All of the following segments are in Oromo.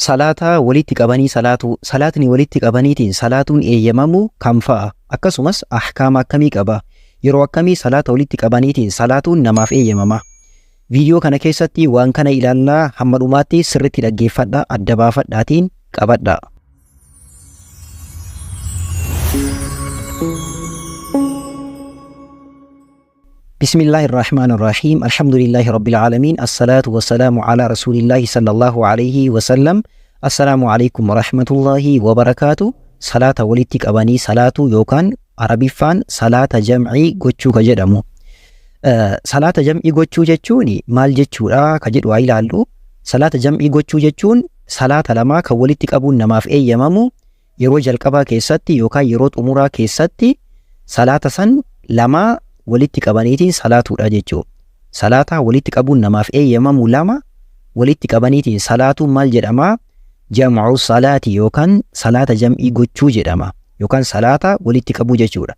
salaataa walitti qabanii salaatni walitti qabaniitiin salaatuun eeyyamamu kam fa'a? Akkasumas ahkaama akkamii qaba? Yeroo akkamii salaata walitti qabaniitiin salaatuun namaaf eeyyamama? Viidiyoo kana keessatti waan kana ilaallaa hamma dhumaatti sirriitti dhaggeeffadhaa, adda baafadhaatiin qabadhaa. بسم الله الرحمن الرحيم الحمد لله رب العالمين الصلاة والسلام على رسول الله صلى الله عليه وسلم السلام عليكم ورحمة الله وبركاته صلاة ولتك أباني صلاة يوكان عربي فان صلاة جمعي قوچو كجدمو صلاة جمعي قوچو جچوني مال جچو را كجد وعيلالو صلاة جمعي قوچو جچون صلاة لما كولتك أبون نماف أي يمامو يرو جلقبا كيستي يوكا يروت أمورا كيستي صلاة سن لما walitti qabaniitiin salaatuudha jechuudha. Salaata walitti qabuun namaaf eeyyamamu lama walitti qabaniitiin salaatuun maal jedhama? Jam'u salaati yookaan salaata jam'ii gochuu jedhama. Yookaan salaata walitti qabuu jechuudha.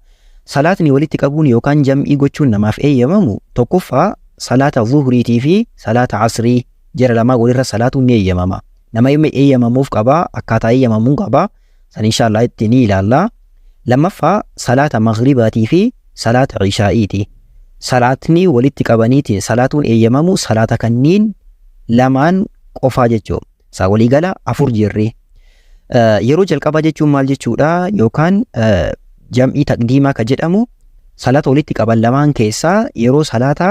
Salaatni walitti qabuun yookaan jam'ii gochuun namaaf eeyyamamu tokkoffaa salaata zuhriitii fi salaata asrii jara lamaa walirra salaatuun ni eeyyamama. Nama eeyyamamuuf qaba, akkaataa eeyyamamuu qaba. San inshaallah itti ni ilaalla. Lammaffaa salaata maghribaatii fi salaata ishaa'iiti. Salaatni walitti qabaniitiin salaatuun eeyyamamu salaata kanniin lamaan qofaa jechuudha. Isaa waliigala afur jirri. Yeroo jalqabaa jechuun maal jechuudha? Yookaan jam'ii taqdiimaa ka jedhamu salaata walitti qaban lamaan keessaa yeroo salaata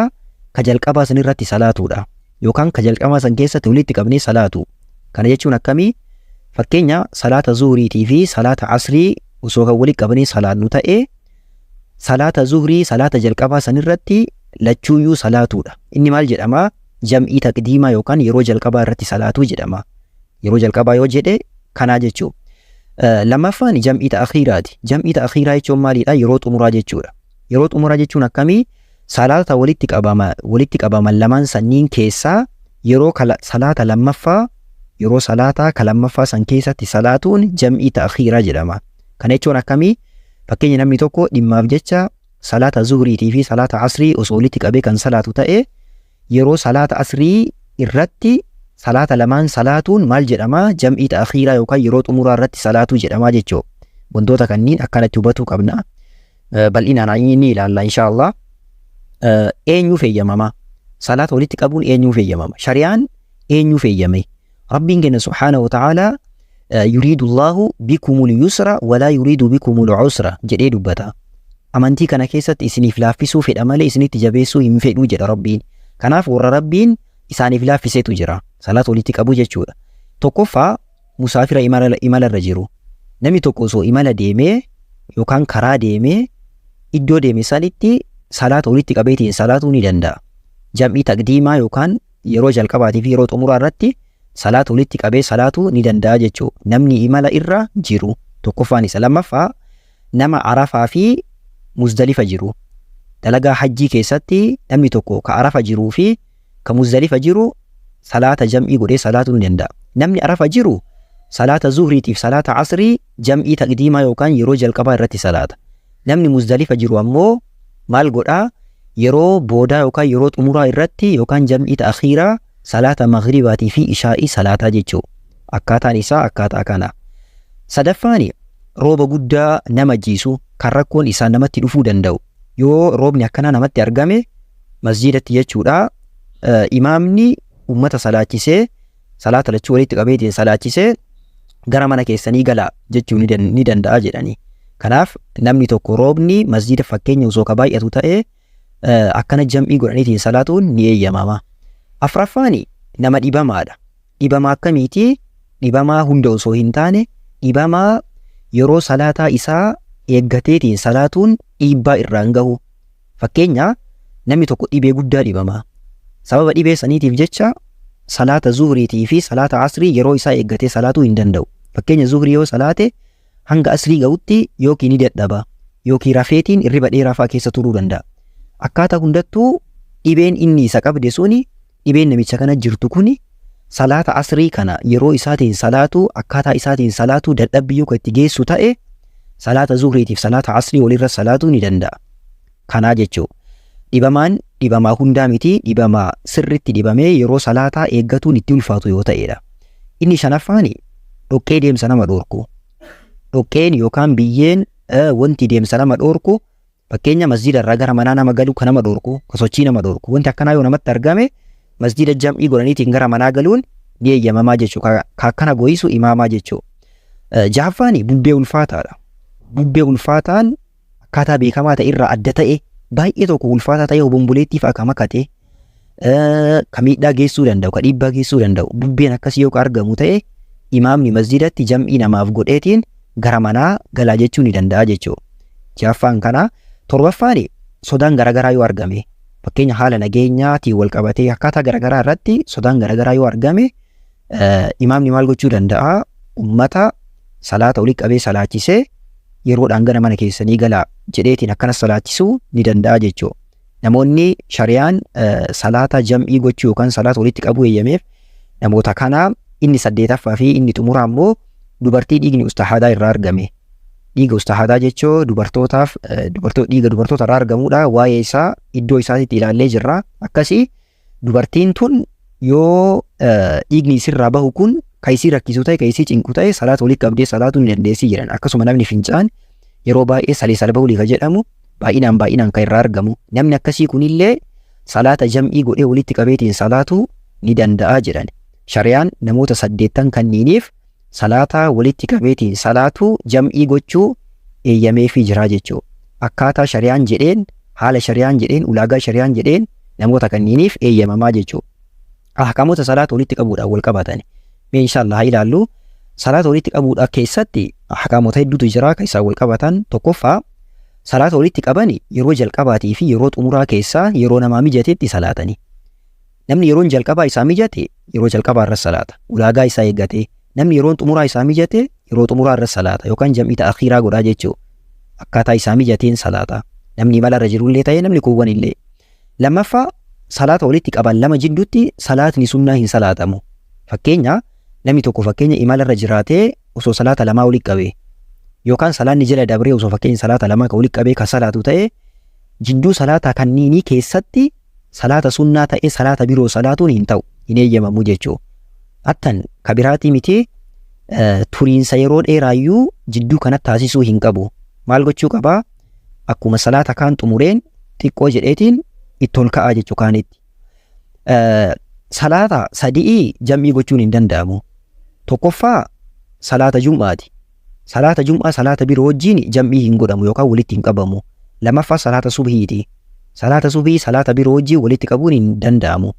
ka jalqabaa san irratti salaatuudha. Yookaan ka jalqabaa san keessatti walitti qabnee salaatu. Kana jechuun akkamii? Fakkeenya salaata zuhriitii fi salaata asrii osoo kan walitti qabnee salaannu ta'ee salaata zuhrii salaata jalqabaa san irratti lachuuyyuu salaatuudha. Inni maal jedhama? Jam'ii taqdiimaa yookaan yeroo jalqabaa irratti salaatuu jedhama. Yeroo jalqabaa yoo jedhe kanaa jechuudha. Lammaffaan jam'ii ta'akhiiraati. Jam'ii ta'akhiiraa jechuun maalidha? Yeroo xumuraa jechuudha. Yeroo xumuraa jechuun akkamii? Salaata walitti qabaman lamaan sanniin keessaa yeroo salaata lammaffaa yeroo salaata ka lammaffaa san keessatti salaatuun jam'ii ta'akhiiraa jedhama. Kana jechuun akkamii? Fakkeenya namni tokko dhimmaaf jecha salaata zuhriitii fi salaata asrii osoo walitti qabee kan salaatu ta'e yeroo salaata asrii irratti salaata lamaan salaatuun maal jedhama? Jam'ii ta'akhiiraa yookaan yeroo xumuraa irratti salaatuu jedhama jechuudha. Wantoota kanniin akkanatti hubatuu qabna. Bal'inaan ni ilaalla inshaallah. Eenyuuf eeyyamama? Salaata walitti qabuun eenyuuf eeyyamama? Shari'aan eenyuuf eeyyame? Rabbiin keenya subhaanahu wa ta'aalaa yuriidu Allahu bikumul yusra wala yuriidu bikumul usra jedhee dubbata. Amantii kana keessatti isiniif laaffisuu fedha malee isinitti jabeessuu hin fedhuu jedha Rabbiin. Kanaaf warra Rabbiin isaaniif laaffiseetu jira. Salaata walitti qabuu jechuudha. Tokkoffaa musaafira imalarra jiru. Namni tokko osoo imala deemee yookaan karaa deemee iddoo deeme sanitti salaata walitti qabeetiin salaatuu ni danda'a. Jam'ii taqdiimaa yookaan yeroo jalqabaatii fi yeroo xumuraa irratti salaata walitti qabee salaatuu ni danda'a jechuudha. Namni imala irra jiru tokkoffaan isa. Lammaffaa nama Arafaa fi Muzdalifa jiru. Dalagaa hajjii keessatti namni tokko ka Arafa jiruu fi ka Muzdalifa jiru salaata jam'ii godhee salaatuu ni danda'a. Namni Arafa jiru salaata zuhriitiif salaata asrii jam'ii taqdiimaa yookaan yeroo jalqabaa irratti salaata. Namni Muzdalifa jiru ammoo maal godhaa? Yeroo boodaa yookaan yeroo xumuraa irratti yookaan jam'ii ta'akhiiraa salaata maghribaatii fi ishaa'ii salaataa jechuudha. Akkaataan isaa akkaataa kana. Sadaffaani rooba guddaa nama jiisu kan rakkoon isaa namatti dhufuu danda'u. Yoo roobni akkanaa namatti argame masjidatti jechuudha. Imaamni ummata salaachisee salaata lachuu walitti qabeetiin salaachisee gara mana keessanii galaa jechuu ni danda'a jedhani. Kanaaf namni tokko roobni masjida fakkeenya osoo ka baay'atu ta'ee akkana jam'ii godhaniitiin salaatuun ni eeyyamama. Afraffaani nama dhibamaadha. Dhibamaa akkamiiti? Dhibamaa hunda osoo hin taane dhibamaa yeroo salaataa isaa eeggateetiin salaatuun dhiibbaa irraan gahu. Fakkeenya namni tokko dhibee guddaa dhibama. Sababa dhibee saniitiif jecha salaata zuhriitii fi salaata asrii yeroo isaa eeggatee salaatuu hin danda'u. Fakkeenya zuhrii yoo salaate hanga asrii ga'utti yookiin ni dadhaba yookiin rafeetiin irriba dheeraafaa keessa turuu danda'a. Akkaataa hundattuu dhibeen inni isa qabde suni dhibeen namicha kana jirtu kuni salaata asrii kana yeroo isaatiin salaatu akkaataa isaatiin salaatu dadhabbii yoo itti geessu ta'e salaata zuhriitiif salaata asrii walirra salaatuu ni danda'a. Kanaa jechuudha. Dhibamaan dhibamaa hundaa miti, dhibamaa sirritti dhibamee yeroo salaataa eeggatuun itti ulfaatu yoo ta'edha. Inni shanaffaani dhoqqee deemsa nama dhoorku. Dhoqqeen yookaan biyyeen wanti deemsa nama dhoorku fakkeenya masjida irraa gara manaa nama galu kan nama dhoorku, ka sochii nama dhoorku. Wanti akkanaa yoo namatti argame masjida jam'ii godhaniitiin gara manaa galuun ni eeyyamamaa jechuudha. Ka akkana gooyisu imaamaa jechuudha. Jahaffaani bubbee ulfaataadha. Bubbee ulfaataan akkaataa beekamaa ta'e irraa adda ta'e baay'ee tokko ulfaataa ta'e obomboleettii fa'aa kan makate ka miidhaa geessuu danda'u, ka dhiibbaa geessuu danda'u. Bubbeen akkasii yoo argamu ta'e imaamni masjidatti jam'ii namaaf godheetiin gara manaa galaa jechuu ni danda'a jechuudha. Jahaffaan kana. Torbaffaani sodaan garagaraa yoo argame fakkeenya haala nageenyaatiin wal qabatee akkaataa garagaraa irratti sodaan garagaraa yoo argame imaamni maal gochuu danda'a? Ummata salaata walitti qabee salaachisee yeroodhaan gara mana keessanii galaa jedheetiin akkanas salaachisuu ni danda'a jechuudha. Namoonni shari'aan salaata jam'ii gochuu yookaan salaata walitti qabuu eeyyameef namoota kanaa inni 8ffaa fi inni xumuraa immoo dubartii dhiigni ustahaadaa irraa argame. Dhiiga ustahaadaa jechuun dhiiga dubartoota irraa argamuudha. Waa'ee isaa iddoo isaatiitti ilaallee jirra. Akkasii dubartiin tun yoo dhiigni isirraa bahu kun kan isii rakkisu ta'e, kan isii cinqu ta'e salaata walitti qabdee salaatuu ni dandeessii jiran. Akkasuma namni fincaan yeroo baay'ee salisalbahulii kan jedhamu baay'inaan kan irraa argamu. Namni akkasii kunillee salaata jam'ii godhee walitti qabeetiin salaatuu ni danda'a jedhan. Shari'aan namoota 8 kanniiniif salaata walitti qabeetiin salaatuu jam'ii gochuu eeyyameefii jira jechuudha. Akkaataa shari'aan jedheen, haala shari'aan jedheen, ulaagaa shari'aan jedheen namoota kanniiniif eeyyamamaa jechuudha. Ahkaamoota salaata walitti qabuudhaan wal qabatan. Mee inshallah haa ilaallu. Salaata walitti qabuudhaan keessatti ahkaamoota hedduutu jira kan isaan wal qabatan. Tokkoffaa salaata walitti qaban yeroo jalqabaatii fi yeroo xumuraa keessaa yeroo namaa mijateetti salaatani. Namni yeroon jalqabaa isaa mijate yeroo jalqabaa irra salaata. Ulaagaa isaa eeggate. Namni yeroon xumuraa isaa mijate yeroo xumuraa irra salaata yookaan jam'ii ta'akhiiraa godhaa jechuudha. Akkaataa isaa mijateen salaata. Namni imala irra jirullee ta'ee namni kuuwwan illee. Lammaffaa salaata walitti qaban lama jidduutti salaatni sunnaa hin salaatamu. Fakkeenya namni tokko fakkeenya imala irra jiraatee osoo salaata lamaa walitti qabee yookaan salaanni jala dabree osoo fakkeenya salaata lamaa kan walitti qabee kan salaatu ta'e jidduu salaata kanniinii keessatti salaata sunnaa ta'ee salaata biroo salaatuun hin ta'u, hin eeyyamamu jechuudha. Attan kabiraatii miti turiinsa yeroo dheeraayyuu jidduu kanatti taasisuu hin qabu. Maal gochuu qabaa? Akkuma salaata kaan xumureen xiqqoo jedheetiin itti ol ka'aa jechuu kaanitti. Salaata sadii jam'ii gochuun hin danda'amu. Tokkoffaa salaata jum'aati. Salaata jum'aa salaata biroo wajjin jam'ii hin godhamu yookaan walitti hin qabamu. Lammaffaa salaata subhiiti. Salaata subhii salaata biroo wajjin walitti qabuun hin danda'amu.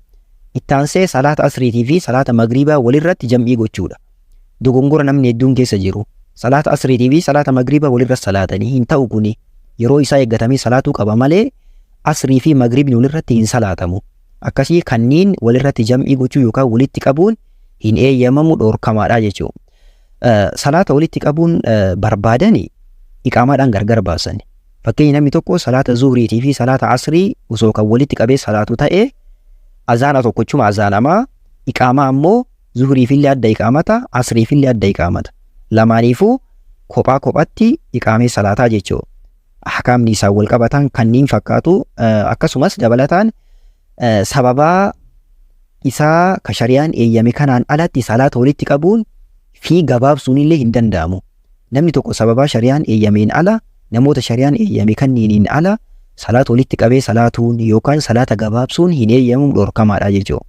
Ittaansee salaata asriitii fi salaata magriibaa walirratti jam'ii gochuudha. Dogongora namni hedduun keessa jiru. Salaata asriitii fi salaata magriibaa walirra salaatanii hin ta'u kuni yeroo isaa eeggatamee salaatuu qaba malee asrii fi magriibni walirratti hin salaatamu. Akkasii kanniin walirratti jam'ii gochuu yookaan walitti qabuun hin eeyyamamu, dhoorkamaadha jechuudha. Salaata walitti qabuun barbaadani iqaamaadhaan gargar baasan. Fakkeenya namni tokko salaata zuhriitii fi salaata asrii osoo kan walitti qabee salaatu ta'ee azaana tokkochuma azaanamaa, iqaamaa ammoo zuhriifillee adda iqaamata, asriifillee adda iqaamata. Lamaaniifuu kophaa kophaatti iqaamee salaataa jechuudha. Ahkaamni isaan wal qabatan kanniin fakkaatu. Akkasumas dabalataan sababaa isaa ka shari'aan eeyyame kanaan alatti salaata walitti qabuun fi gabaabsuun illee hin danda'amu. Namni tokko sababaa shari'aan eeyyameen ala, namoota shari'aan eeyyame kanniiniin ala salaata walitti qabee salaatuun yookaan salaata gabaabsuun hin eeyyamu, dhoorkamaadha jechuudha.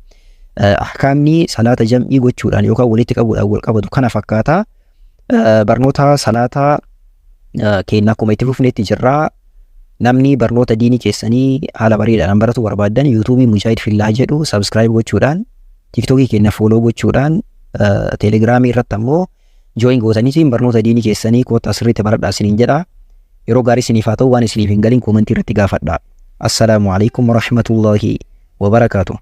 Ahkaamni salaata jam'ii gochuudhaan yookaan walitti qabuudhaan wal qabatu kana fakkaata. Barnoota salaataa keenya akkuma itti fufneetti jirra. Namni barnoota diinii keessanii haala bareedhaan baratu barbaadan yuutuubii Mujaahid Fillah jedhu sabskiraayib gochuudhaan, tiiktookii keenya fooloo gochuudhaan, teelegiraamii irratti ammoo jooyin gootaniitiin barnoota diinii keessanii koota asirratti baradhaa isiniin jedha. Yeroo gaarii isiniif haa ta'u, waan isiniif hin galin koomentii irratti gaafadhaa. Assalaamu alaikum warahmatullaahi wabarakaatuh.